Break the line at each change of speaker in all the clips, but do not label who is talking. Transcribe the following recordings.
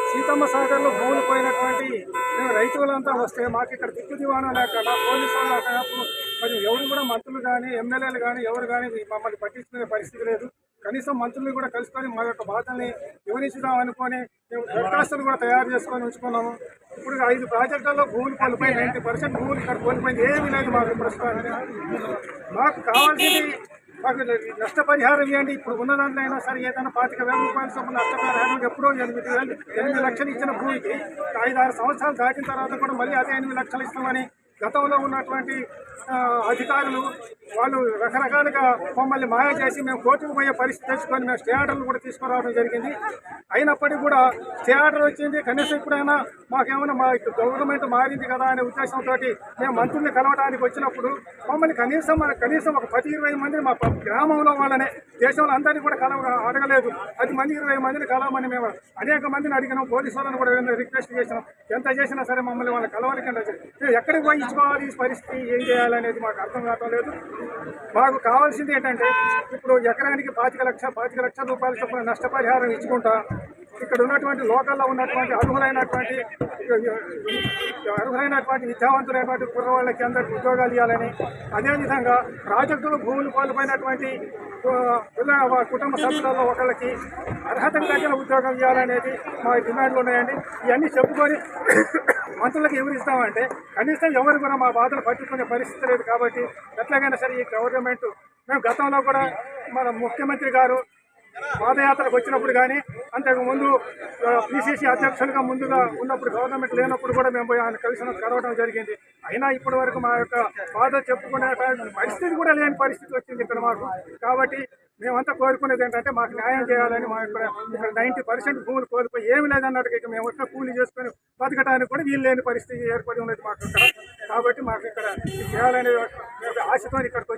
సీతమ్మ సాగర్లో భూములు పోయినటువంటి మేము రైతులంతా వస్తే మాకు ఇక్కడ దిక్కు దివాణం లేకుండా పోలీసు వాళ్ళు మరి ఎవరు కూడా మంత్రులు కానీ ఎమ్మెల్యేలు కానీ ఎవరు కానీ మమ్మల్ని పట్టించుకునే పరిస్థితి లేదు. కనీసం మంత్రులు కూడా కలుసుకొని మా యొక్క బాధల్ని వివరించుదాం అనుకొని మేము దరఖాస్తులు కూడా తయారు చేసుకొని ఉంచుకున్నాము. ఇప్పుడు 5 ప్రాజెక్టుల్లో భూములు కోల్పోయి 90% భూములు ఇక్కడ కోల్పోయింది ఏమీ లేదు మాకు ప్రస్తుతానికి. మాకు కావాల్సింది మాకు నష్టపరిహారం ఇవ్వండి. ఇప్పుడు ఉన్న దాంట్లో అయినా సరే ఏదైనా 25,000 రూపాయల చొప్పున నష్టపరిహారం ఎప్పుడో 8 లక్షలు ఇచ్చిన భూమికి 5-6 సంవత్సరాలు దాటిన తర్వాత కూడా మళ్ళీ అదే 8 లక్షలు ఇస్తామని గతంలో ఉన్నటువంటి అధికారులు వాళ్ళు రకరకాలుగా మమ్మల్ని మాయ చేసి మేము కోర్టుకు పోయే పరిస్థితి తెచ్చుకొని మేము స్టే ఆర్డర్లు కూడా తీసుకురావడం జరిగింది. అయినప్పటికీ కూడా స్టే ఆర్డర్ వచ్చింది. కనీసం ఇప్పుడైనా మాకేమైనా మా గవర్నమెంట్ మారింది కదా అనే ఉద్దేశంతో మేము మంత్రుల్ని కలవడానికి వచ్చినప్పుడు మమ్మల్ని కనీసం ఒక 10-20 మందిని మా గ్రామంలో వాళ్ళనే దేశంలో అందరినీ కూడా అడగలేదు. 10 మంది 20 మందిని కలవమని మేము అనేక మందిని అడిగినాం. పోలీసు వాళ్ళని కూడా రిక్వెస్ట్ చేసినాం. ఎంత చేసినా సరే మమ్మల్ని వాళ్ళని కలవడానికి మేము ఎక్కడికి పోయి ఇచ్చుకోవాలి, ఈ పరిస్థితి ఏం చేయాలనేది మాకు అర్థం కావటం లేదు. మాకు కావాల్సింది ఏంటంటే ఇప్పుడు ఎకరానికి 25 లక్షల రూపాయల చొప్పున నష్టపరిహారం ఇచ్చుకుంటా ఇక్కడ ఉన్నటువంటి లోకల్లో ఉన్నటువంటి అర్హులైనటువంటి విద్యావంతులైనటువంటి కుర్రవాళ్ళకి అందరికీ ఉద్యోగాలు ఇవ్వాలని, అదేవిధంగా ప్రాజెక్టులు భూములు కోల్పోయినటువంటి కుటుంబ సభ్యులలో ఒకళ్ళకి అర్హతకు తగిన ఉద్యోగం ఇవ్వాలనేది మా డిమాండ్లు ఉన్నాయండి. ఇవన్నీ చెప్పుకొని మంత్రులకు ఎవరిస్తామంటే కనీసం ఎవరు కూడా మా బాధలు పట్టించుకునే పరిస్థితి లేదు. కాబట్టి ఎట్లాగైనా సరే ఈ గవర్నమెంట్ మేము గతంలో కూడా మన ముఖ్యమంత్రి గారు పాదయాత్రకు వచ్చినప్పుడు కానీ అంతకుముందు పిసిసి అధ్యక్షులుగా ముందుగా ఉన్నప్పుడు గవర్నమెంట్ లేనప్పుడు కూడా మేము ఆయన కలవడం జరిగింది. అయినా ఇప్పటి వరకు మా యొక్క బాధ చెప్పుకునే పరిస్థితి కూడా లేని పరిస్థితి వచ్చింది ఇక్కడ మాకు. కాబట్టి మేమంతా కోరుకునేది ఏంటంటే మాకు న్యాయం చేయాలని. మా ఇక్కడ 90% భూములు కోల్పోయి ఏమి లేదన్నట్టుగా ఇక మేము వచ్చిన కూలీ చేసుకొని బతకడానికి కూడా వీలు లేని పరిస్థితి ఏర్పడి ఉన్నది మాకు ఇక్కడ. కాబట్టి మాకు ఇక్కడ చేయాలనే ఆశతో ఇక్కడికి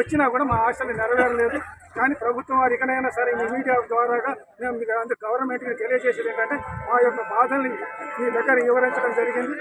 వచ్చినా కూడా మా ఆశలు నెరవేరలేదు. కానీ ప్రభుత్వం వారు ఇకనైనా సరే ఈ మీడియా ద్వారాగా మేము గవర్నమెంట్కి తెలియజేసేది ఏంటంటే మా యొక్క బాధల్ని మీ దగ్గర వివరించడం జరిగింది.